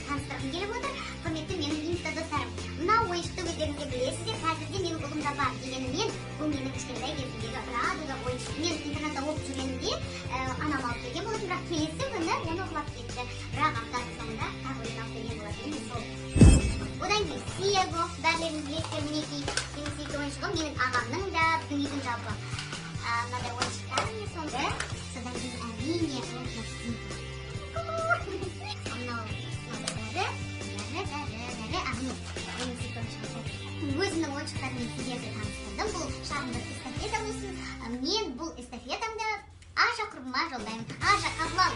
таныстырғым келіп отыр. Құрметті менің инста достарым, мына ойыншықты өздеріңізге білесіздер, қазірде менің қолымда бар дегенімен, бұл менің кішкентай кезімдегі радуга ойыншық. Мен интернетте оқып жүргенімде анам алып берген болатын, бірақ келесі күні оны ұрлап кетті. Бірақ аптаның соңында тағы ойын алып берген болатын. Сол. Одан кейін Сиего, бәрілеріңіз білесіздер, мінекей менің сүйікті ойыншығым, менің ағамның да, біздің үйдің жалпы мынадай ойыншықтар міне сонда. Содан кейін әрине өзімнің ойыншықтарыммен сіздерді таныстырдым. Бұл шағында эстафета болсын. Мен бұл эстафетамды Аша құрбыма жолдаймын. Аша, қабыл ал.